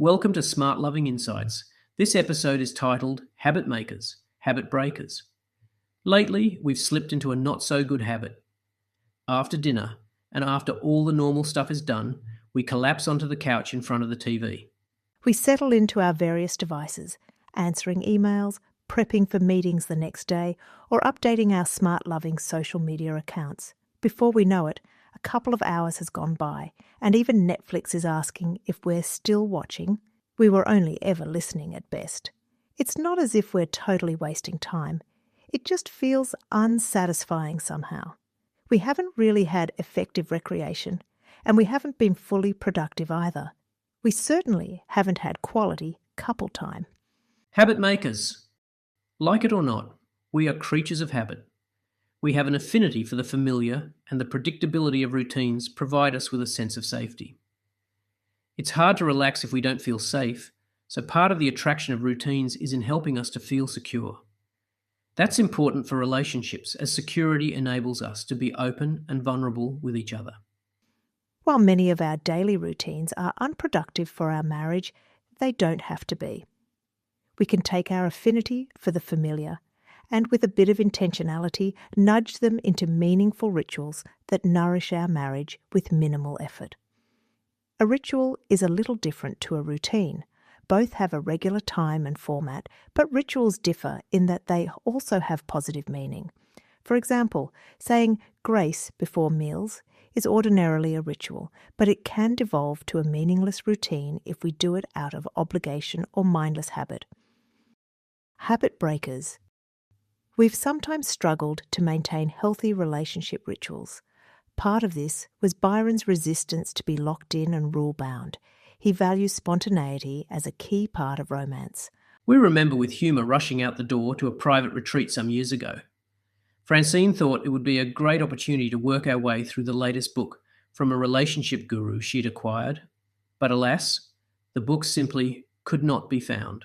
Welcome to SmartLoving Insights. This episode is titled Habit Makers, Habit Breakers. Lately, we've slipped into a not-so-good habit. After dinner, and after all the normal stuff is done, we collapse onto the couch in front of the TV. We settle into our various devices, answering emails, prepping for meetings the next day, or updating our SmartLoving social media accounts. Before we know it, a couple of hours has gone by, and even Netflix is asking if we're still watching. We were only ever listening at best. It's not as if we're totally wasting time. It just feels unsatisfying somehow. We haven't really had effective recreation, and we haven't been fully productive either. We certainly haven't had quality couple time. Habit makers. Like it or not, we are creatures of habit. We have an affinity for the familiar, and the predictability of routines provide us with a sense of safety. It's hard to relax if we don't feel safe, so part of the attraction of routines is in helping us to feel secure. That's important for relationships, as security enables us to be open and vulnerable with each other. While many of our daily routines are unproductive for our marriage, they don't have to be. We can take our affinity for the familiar and, with a bit of intentionality, nudge them into meaningful rituals that nourish our marriage with minimal effort. A ritual is a little different to a routine. Both have a regular time and format, but rituals differ in that they also have positive meaning. For example, saying grace before meals is ordinarily a ritual, but it can devolve to a meaningless routine if we do it out of obligation or mindless habit. Habit breakers. We've sometimes struggled to maintain healthy relationship rituals. Part of this was Byron's resistance to be locked in and rule-bound. He values spontaneity as a key part of romance. We remember with humour rushing out the door to a private retreat some years ago. Francine thought it would be a great opportunity to work our way through the latest book from a relationship guru she'd acquired, but alas, the book simply could not be found.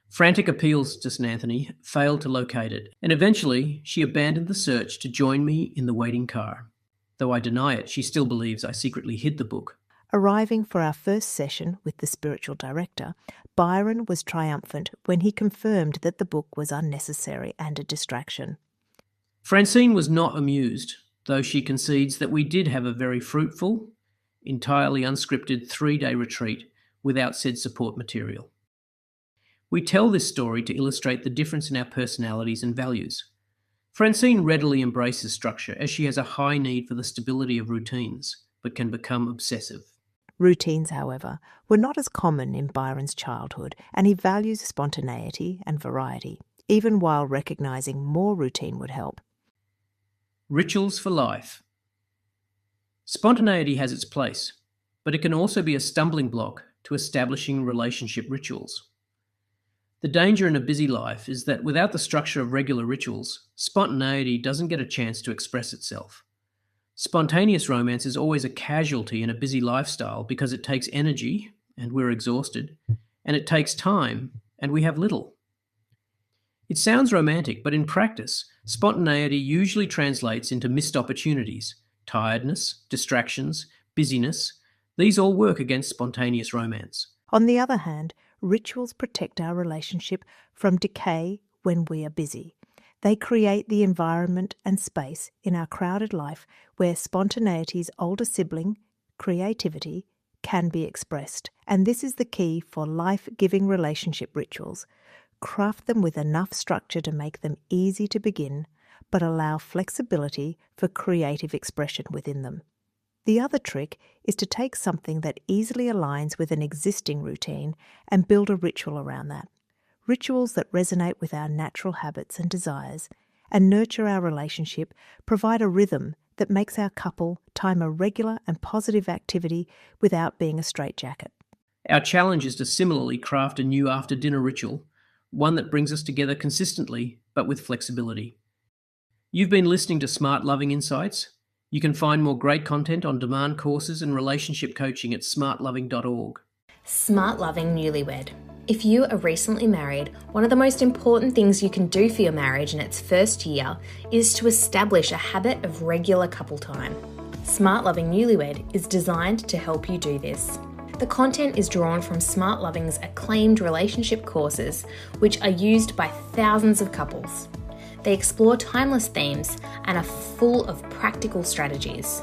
Frantic appeals to St. Anthony failed to locate it, and eventually she abandoned the search to join me in the waiting car. Though I deny it, she still believes I secretly hid the book. Arriving for our first session with the spiritual director, Byron was triumphant when he confirmed that the book was unnecessary and a distraction. Francine was not amused, though she concedes that we did have a very fruitful, entirely unscripted 3-day retreat without said support material. We tell this story to illustrate the difference in our personalities and values. Francine readily embraces structure as she has a high need for the stability of routines, but can become obsessive. Routines, however, were not as common in Byron's childhood, and he values spontaneity and variety, even while recognising more routine would help. Rituals for life. Spontaneity has its place, but it can also be a stumbling block to establishing relationship rituals. The danger in a busy life is that without the structure of regular rituals, spontaneity doesn't get a chance to express itself. Spontaneous romance is always a casualty in a busy lifestyle because it takes energy, and we're exhausted, and it takes time, and we have little. It sounds romantic, but in practice, spontaneity usually translates into missed opportunities, tiredness, distractions, busyness. These all work against spontaneous romance. On the other hand, rituals protect our relationship from decay when we are busy. They create the environment and space in our crowded life where spontaneity's older sibling, creativity, can be expressed. And this is the key for life-giving relationship rituals. Craft them with enough structure to make them easy to begin, but allow flexibility for creative expression within them. The other trick is to take something that easily aligns with an existing routine and build a ritual around that. Rituals that resonate with our natural habits and desires and nurture our relationship provide a rhythm that makes our couple time a regular and positive activity without being a straitjacket. Our challenge is to similarly craft a new after-dinner ritual, one that brings us together consistently but with flexibility. You've been listening to SmartLoving Insights. You can find more great content on demand courses and relationship coaching at smartloving.org. SmartLoving Newlywed. If you are recently married, one of the most important things you can do for your marriage in its first year is to establish a habit of regular couple time. SmartLoving Newlywed is designed to help you do this. The content is drawn from SmartLoving's acclaimed relationship courses, which are used by thousands of couples. They explore timeless themes and are full of practical strategies.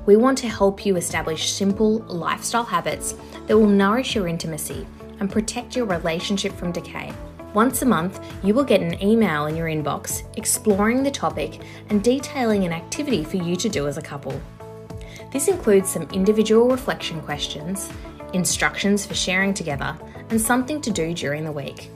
We want to help you establish simple lifestyle habits that will nourish your intimacy and protect your relationship from decay. Once a month, you will get an email in your inbox exploring the topic and detailing an activity for you to do as a couple. This includes some individual reflection questions, instructions for sharing together, and something to do during the week.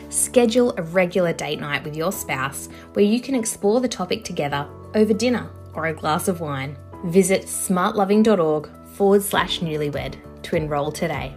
Schedule a regular date night with your spouse where you can explore the topic together over dinner or a glass of wine. Visit smartloving.org/newlywed to enrol today.